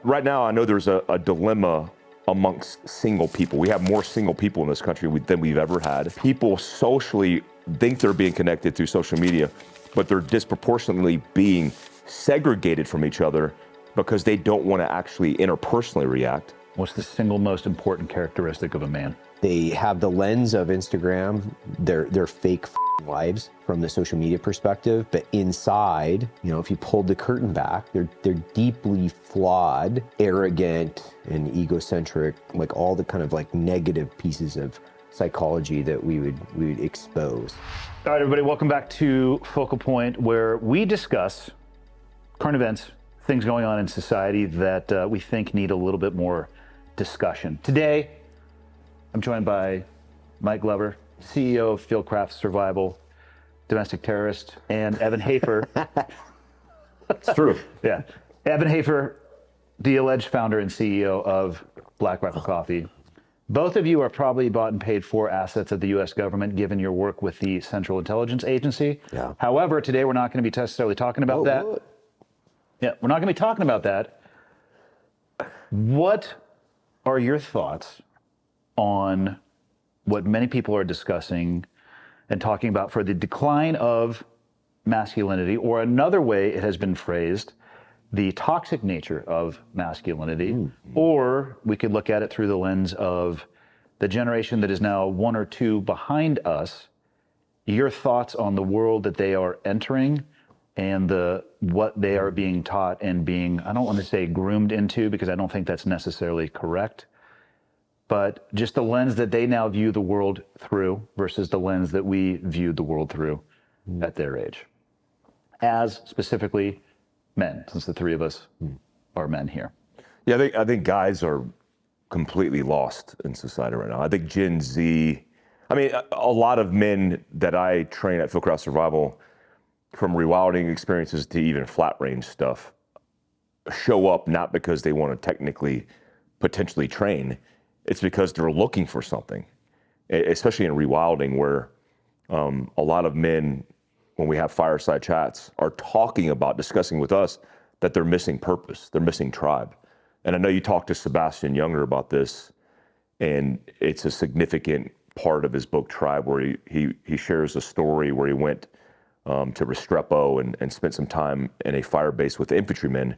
Right now, I know there's a dilemma amongst single people. We have more single people in this country than we've ever had. People socially think they're being connected through social media, but they're disproportionately being segregated from each other because they don't want to actually interpersonally react. What's the single most important characteristic of a man? They have the lens of Instagram, their fake lives from the social media perspective, but inside, if you pulled the curtain back, they're deeply flawed, arrogant, and egocentric, like all the kind of like negative pieces of psychology that we would expose. All right, everybody, welcome back to Focal Point, where we discuss current events, things going on in society that we think need a little bit more discussion. Today, I'm joined by Mike Glover, CEO of Fieldcraft Survival, domestic terrorist, and Evan Hafer. It's true. Yeah. Evan Hafer, the alleged founder and CEO of Black Rifle Coffee. Both of you are probably bought and paid for assets of the U.S. government, given your work with the Central Intelligence Agency. Yeah. However, today we're not going to be necessarily talking about that. What? Yeah, we're not going to be talking about that. What are your thoughts on what many people are discussing and talking about for the decline of masculinity, or another way it has been phrased, the toxic nature of masculinity? Or we could look at it through the lens of the generation that is now one or two behind us, your thoughts on the world that they are entering and what they are being taught and being, I don't want to say groomed into, because I don't think that's necessarily correct, but just the lens that they now view the world through versus the lens that we viewed the world through at their age, as specifically men, since the three of us are men here. Yeah, I think guys are completely lost in society right now. I think Gen Z, a lot of men that I train at Fieldcraft Survival, from rewilding experiences to even flat range stuff, show up not because they want to potentially train. It's because they're looking for something, especially in rewilding, where a lot of men, when we have fireside chats, are discussing with us that they're missing purpose, they're missing tribe. And I know you talked to Sebastian Junger about this, and it's a significant part of his book, Tribe, where he shares a story where he went to Restrepo and spent some time in a fire base with infantrymen.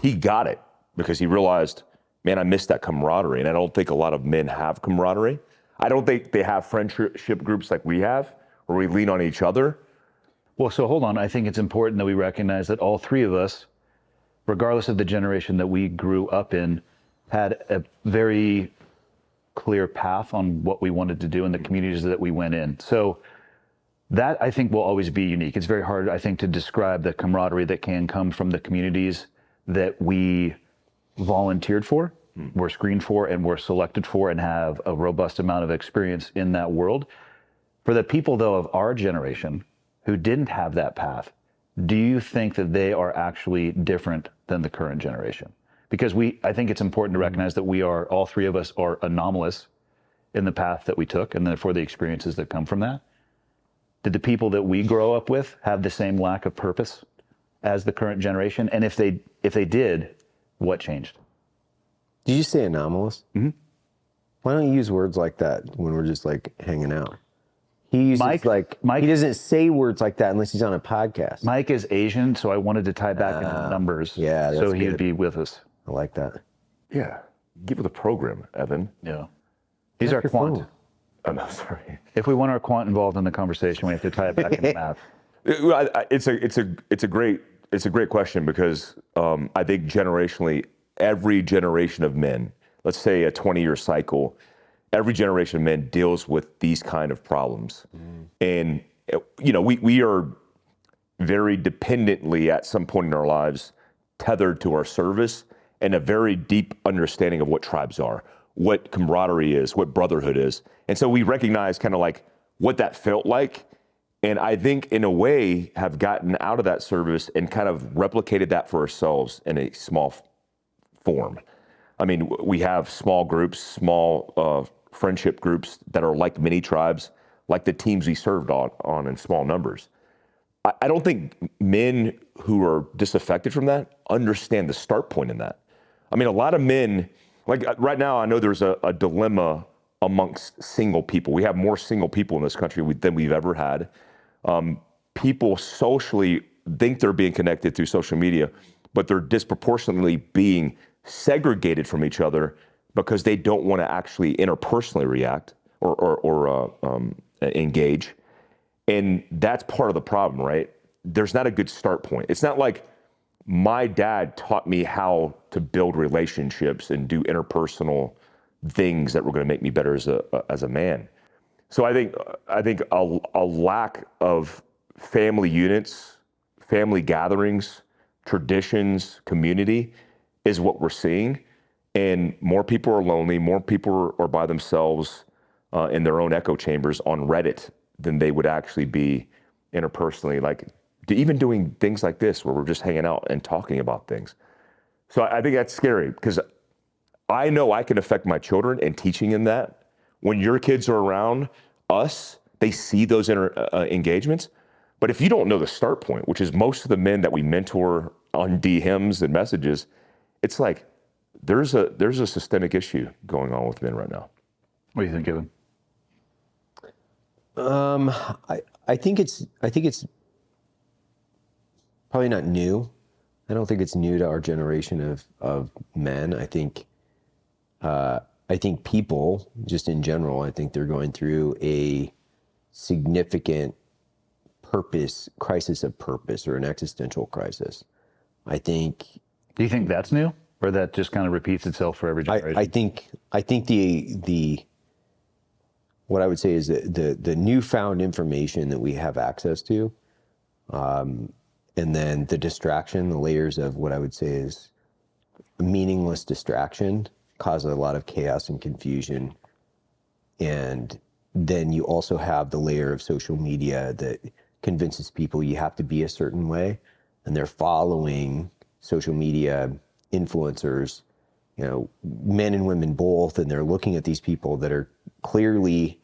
He got it because he realized, man, I missed that camaraderie. And I don't think a lot of men have camaraderie. I don't think they have friendship groups like we have, where we lean on each other. Well, so hold on. I think it's important that we recognize that all three of us, regardless of the generation that we grew up in, had a very clear path on what we wanted to do in the communities that we went in. So that, I think, will always be unique. It's very hard, I think, to describe the camaraderie that can come from the communities that we volunteered for, were screened for, and were selected for, and have a robust amount of experience in that world. For the people, though, of our generation who didn't have that path, do you think that they are actually different than the current generation? Because I think it's important to recognize that all three of us are anomalous in the path that we took, and therefore the experiences that come from that. Did the people that we grow up with have the same lack of purpose as the current generation? And if they did, what changed? Did you say anomalous? Mm-hmm. Why don't you use words like that when we're just like hanging out? He uses Mike, he doesn't say words like that unless he's on a podcast. Mike is Asian, so I wanted to tie back into numbers. Yeah, that's so he would be with us. I like that. Yeah, give it a program, Evan. Yeah, he's our quant. Phone. Oh, no, sorry. If we want our quant involved in the conversation, we have to tie it back into math. It's a great question, because I think generationally, every generation of men, let's say a 20-year cycle, every generation of men deals with these kind of problems. And we are very dependently at some point in our lives tethered to our service and a very deep understanding of what tribes are, what camaraderie is, what brotherhood is. And so we recognize kind of like what that felt like. And I think in a way have gotten out of that service and kind of replicated that for ourselves in a small form. I mean, we have small groups, small friendship groups that are like mini tribes, like the teams we served on in small numbers. I don't think men who are disaffected from that understand the start point in that. I mean, a lot of men, like right now, I know there's a dilemma amongst single people. We have more single people in this country than we've ever had. People socially think they're being connected through social media, but they're disproportionately being segregated from each other because they don't want to actually interpersonally react or engage. And that's part of the problem, right? There's not a good start point. It's not like my dad taught me how to build relationships and do interpersonal things that were going to make me better as a man. So I think a lack of family units, family gatherings, traditions, community is what we're seeing. And more people are lonely, more people are by themselves in their own echo chambers on Reddit than they would actually be interpersonally, like even doing things like this where we're just hanging out and talking about things. So I think that's scary because I know I can affect my children and teaching them that. When your kids are around us, they see those engagements. But if you don't know the start point, which is most of the men that we mentor on DMs and messages, it's like there's a systemic issue going on with men right now. What do you think, Evan? I think it's probably not new. I don't think it's new to our generation of men. I think people, just in general, I think they're going through a significant crisis of purpose or an existential crisis. I think. Do you think that's new, or that just kind of repeats itself for every generation? I think the what I would say is the newfound information that we have access to, and then the distraction, the layers of what I would say is meaningless distraction, cause a lot of chaos and confusion. And then you also have the layer of social media that convinces people you have to be a certain way, and they're following social media influencers, men and women both, and they're looking at these people that are clearly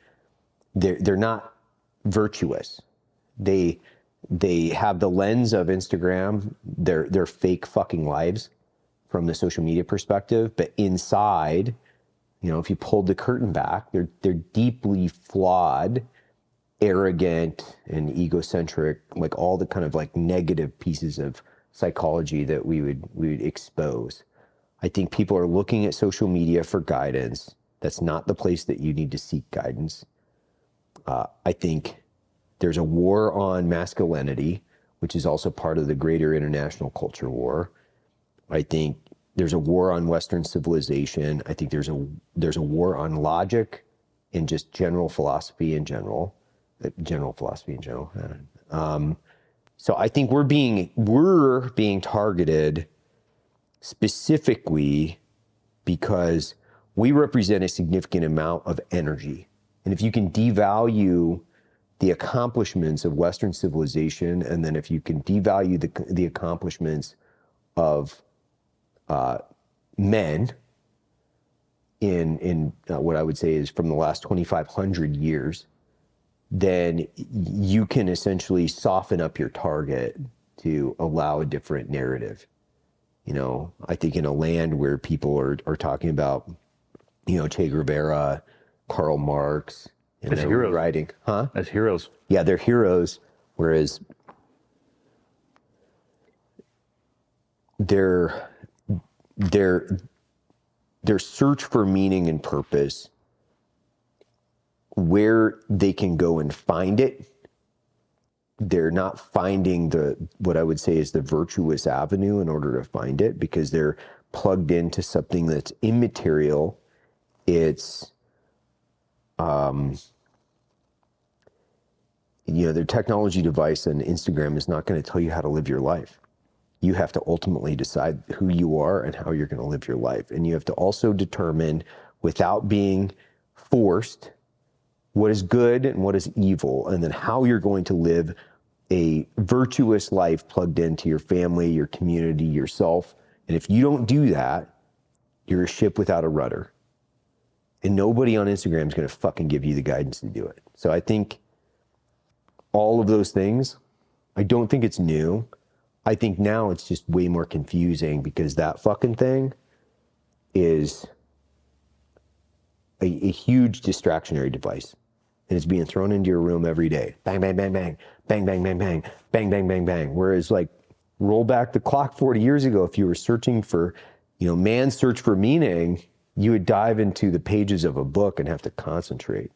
they're not virtuous. They have the lens of Instagram, their fake fucking lives from the social media perspective, but inside, if you pulled the curtain back, they're deeply flawed, arrogant, and egocentric, like all the kind of like negative pieces of psychology that we would expose. I think people are looking at social media for guidance. That's not the place that you need to seek guidance. I think there's a war on masculinity, which is also part of the greater international culture war. I think there's a war on Western civilization. I think there's a war on logic and just general philosophy in general. So I think we're being targeted specifically because we represent a significant amount of energy. And if you can devalue the accomplishments of Western civilization, and then if you can devalue the accomplishments of men in what I would say is from the last 2,500 years, then you can essentially soften up your target to allow a different narrative. I think in a land where people are talking about, Che Guevara, Karl Marx, and as they're heroes. writing, As heroes. Yeah, they're heroes, whereas their search for meaning and purpose, where they can go and find it, they're not finding what I would say is the virtuous avenue in order to find it, because they're plugged into something that's immaterial. It's their technology device and Instagram is not going to tell you how to live your life. You have to ultimately decide who you are and how you're going to live your life. And you have to also determine, without being forced, what is good and what is evil, and then how you're going to live a virtuous life plugged into your family, your community, yourself. And if you don't do that, you're a ship without a rudder. And nobody on Instagram is going to fucking give you the guidance to do it. So I think all of those things, I don't think it's new. I think now it's just way more confusing because that fucking thing is a huge distractionary device. And it's being thrown into your room every day. Bang, bang, bang, bang, bang, bang, bang, bang, bang, bang, bang, bang. Whereas like roll back the clock 40 years ago, if you were searching for, man's search for meaning, you would dive into the pages of a book and have to concentrate.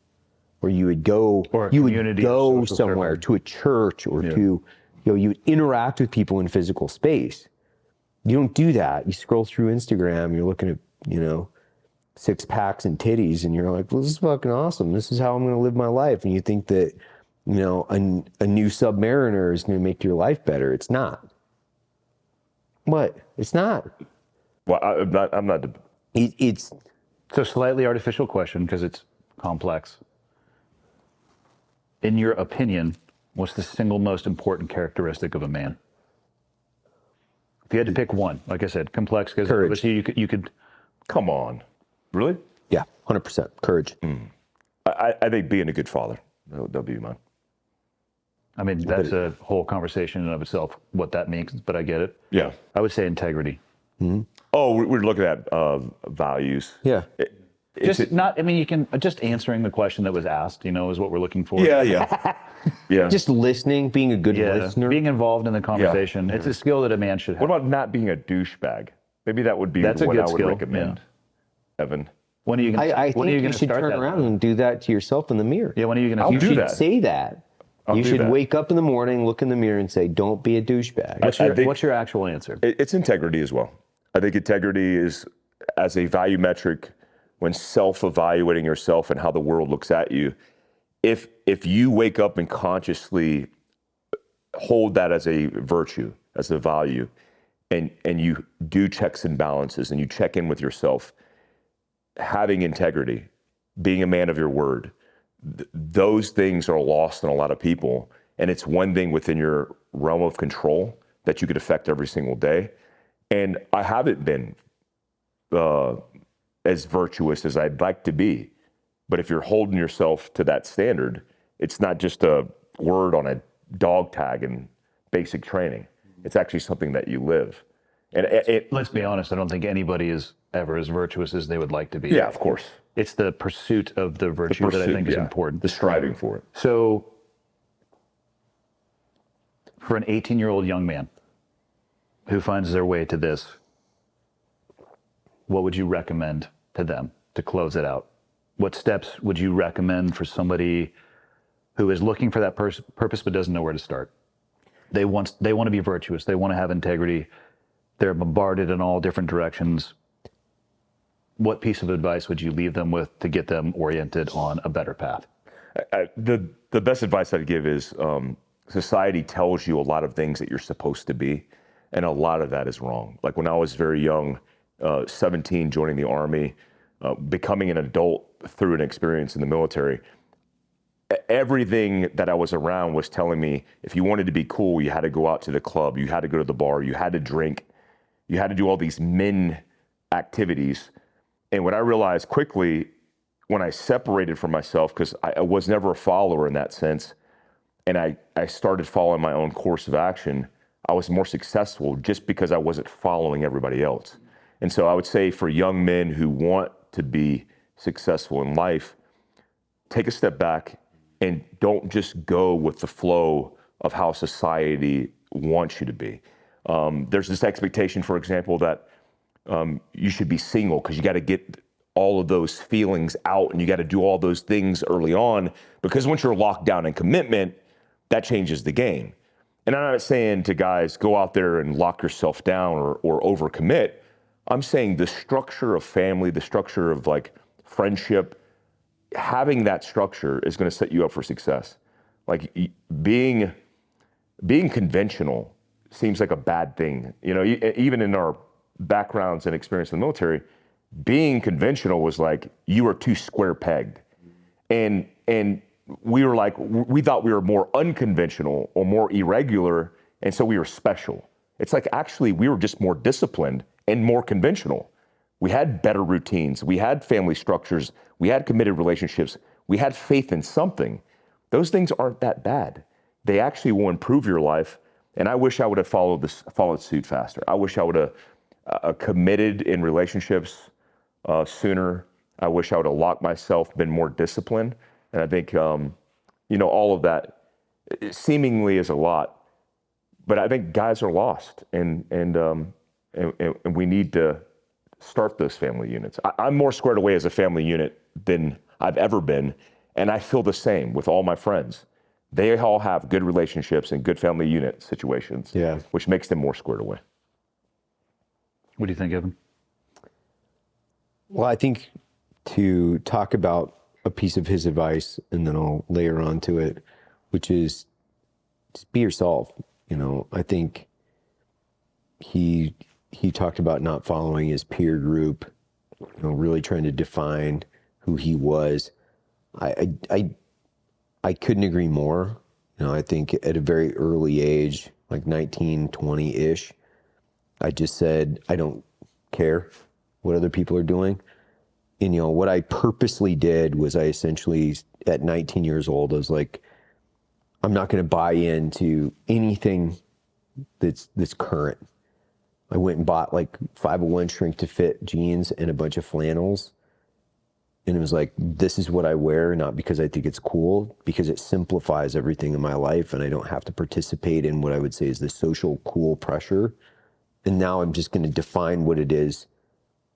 Or you would go, Or a you would community go or social somewhere circle. to a church or to, you would interact with people in physical space. You don't do that. You scroll through Instagram, you're looking at, 6 packs and titties, and you're like, well, this is fucking awesome. This is how I'm going to live my life. And you think that, a new Submariner is going to make your life better. It's not. What? It's not. Well, I'm not. It's So slightly artificial question because it's complex. In your opinion, what's the single most important characteristic of a man? If you had to pick one, like I said, complex because Courage. obviously you could. Come on. Really? yeah, 100% courage. I think being a good father. That'll be mine. I mean, that's a whole conversation in and of itself, what that means, but I get it. Yeah. I would say integrity. Oh, we're looking at values. Yeah. Just not, I mean, you can, just answering the question that was asked, is what we're looking for. Yeah, yeah. Yeah. Just listening, being a good listener. Being involved in the conversation. It's a skill that a man should have. What about not being a douchebag? Maybe that would be That's a what good I would skill, recommend, Evan. When are you going to I think you should turn around and do that to yourself in the mirror. Yeah, when are you going to I'll You do should that. say that. You do should that. wake up in the morning, look in the mirror, and say, "Don't be a douchebag." What's your actual answer? It's integrity as well. I think integrity is, as a value metric, when self-evaluating yourself and how the world looks at you, if you wake up and consciously hold that as a virtue, as a value, and you do checks and balances and you check in with yourself, having integrity, being a man of your word, those things are lost in a lot of people. And it's one thing within your realm of control that you could affect every single day. And I haven't been as virtuous as I'd like to be. But if you're holding yourself to that standard, it's not just a word on a dog tag in basic training. It's actually something that you live. And Let's be honest, I don't think anybody is ever as virtuous as they would like to be. yeah, of course. It's the pursuit of the virtue that I think is yeah. important. The striving for it. So, for an 18-year-old young man who finds their way to this, what would you recommend to them to close it out? What steps would you recommend for somebody who is looking for that purpose but doesn't know where to start? They want to be virtuous. They want to have integrity. They're bombarded in all different directions. What piece of advice would you leave them with to get them oriented on a better path? The best advice I'd give is society tells you a lot of things that you're supposed to be, and a lot of that is wrong. Like when I was very young, 17, joining the Army, becoming an adult through an experience in the military, everything that I was around was telling me if you wanted to be cool, you had to go out to the club, you had to go to the bar, you had to drink, you had to do all these men activities. And what I realized quickly when I separated from myself, because I was never a follower in that sense, and I started following my own course of action, I was more successful just because I wasn't following everybody else. And so I would say for young men who want to be successful in life, take a step back and don't just go with the flow of how society wants you to be. There's this expectation, for example, that you should be single because you got to get all of those feelings out and you got to do all those things early on, because once you're locked down in commitment, that changes the game. And I'm not saying to guys, go out there and lock yourself down or overcommit. I'm saying the structure of family, the structure of like friendship, having that structure is going to set you up for success. Like being conventional seems like a bad thing. You know, even in our backgrounds and experience in the military, being conventional was like you were too square pegged. And we were like, we thought we were more unconventional or more irregular, and so we were special. It's like actually we were just more disciplined and more conventional. We had better routines, we had family structures, we had committed relationships, we had faith in something. Those things aren't that bad. They actually will improve your life. And I wish I would have followed suit faster. I wish I would have committed in relationships sooner. I wish I would have locked myself, been more disciplined. And I think, all of that seemingly is a lot, but I think guys are lost, and we need to start those family units. I'm more squared away as a family unit than I've ever been, and I feel the same with all my friends. They all have good relationships and good family unit situations, which makes them more squared away. What do you think, Evan? Well, I think to talk about a piece of his advice, and then I'll layer onto it, which is just be yourself. I think he talked about not following his peer group, really trying to define who he was. I couldn't agree more. I think at a very early age, like 19, 20-ish, I just said, I don't care what other people are doing. And, what I purposely did was I essentially, at 19 years old, I was like, I'm not going to buy into anything that's current. I went and bought like 501 shrink to fit jeans and a bunch of flannels. And it was like, this is what I wear, not because I think it's cool, because it simplifies everything in my life and I don't have to participate in what I would say is the social cool pressure. And now I'm just going to define what it is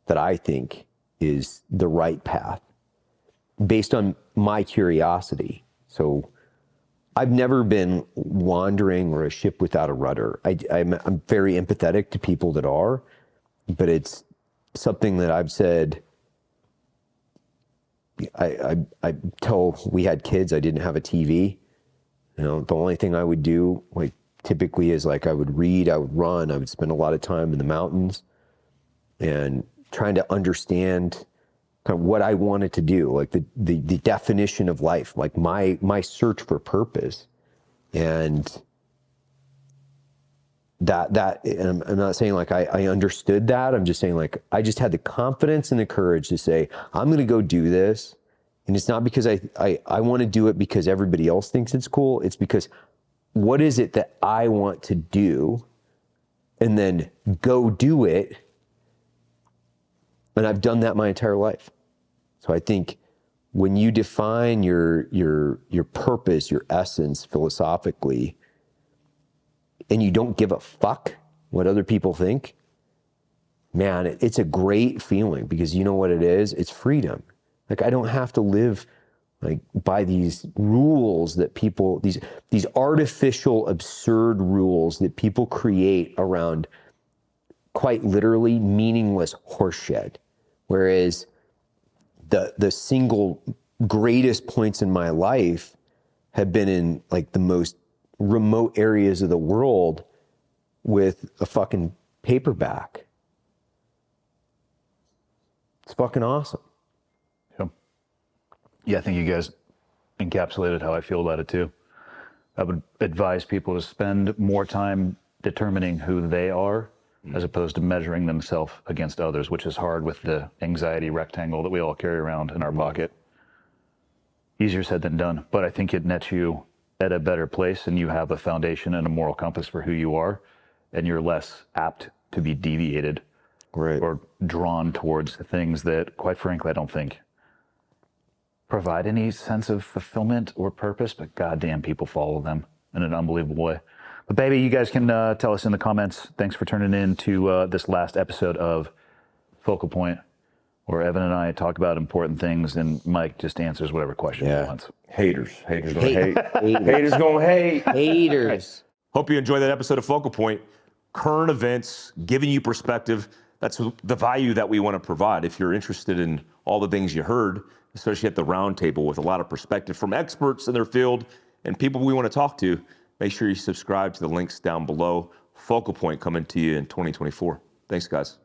that I think is the right path based on my curiosity. So I've never been wandering or a ship without a rudder. I'm very empathetic to people that are, but it's something that I've said. Till we had kids, I didn't have a TV. The only thing I would do, like typically, is like I would read, I would run, I would spend a lot of time in the mountains, and trying to understand kind of what I wanted to do, like the definition of life, like my search for purpose, and that. And I'm not saying like I understood that. I'm just saying like I just had the confidence and the courage to say I'm going to go do this, and it's not because I want to do it because everybody else thinks it's cool. It's because what is it that I want to do, and then go do it. And I've done that my entire life. So I think when you define your purpose, your essence philosophically, and you don't give a fuck what other people think, man, it's a great feeling, because you know what it is? It's freedom. Like, I don't have to live like by these rules that people, these artificial, absurd rules that people create around quite literally meaningless horseshit. Whereas the single greatest points in my life have been in like the most remote areas of the world with a fucking paperback. It's fucking awesome. Yeah, I think you guys encapsulated how I feel about it too. I would advise people to spend more time determining who they are as opposed to measuring themselves against others, which is hard with the anxiety rectangle that we all carry around in our pocket. Easier said than done, but I think it nets you at a better place, and you have a foundation and a moral compass for who you are, and you're less apt to be deviated or drawn towards things that, quite frankly, I don't think provide any sense of fulfillment or purpose, but goddamn, people follow them in an unbelievable way. But baby, you guys can tell us in the comments. Thanks for turning in to this last episode of Focal Point, where Evan and I talk about important things, and Mike just answers whatever question he wants. Haters gonna hate. Haters gonna hate. Haters. Hope you enjoyed that episode of Focal Point. Current events, giving you perspective. That's the value that we want to provide. If you're interested in all the things you heard, especially at the round table with a lot of perspective from experts in their field and people we want to talk to, make sure you subscribe to the links down below. Focal Point coming to you in 2024. Thanks, guys.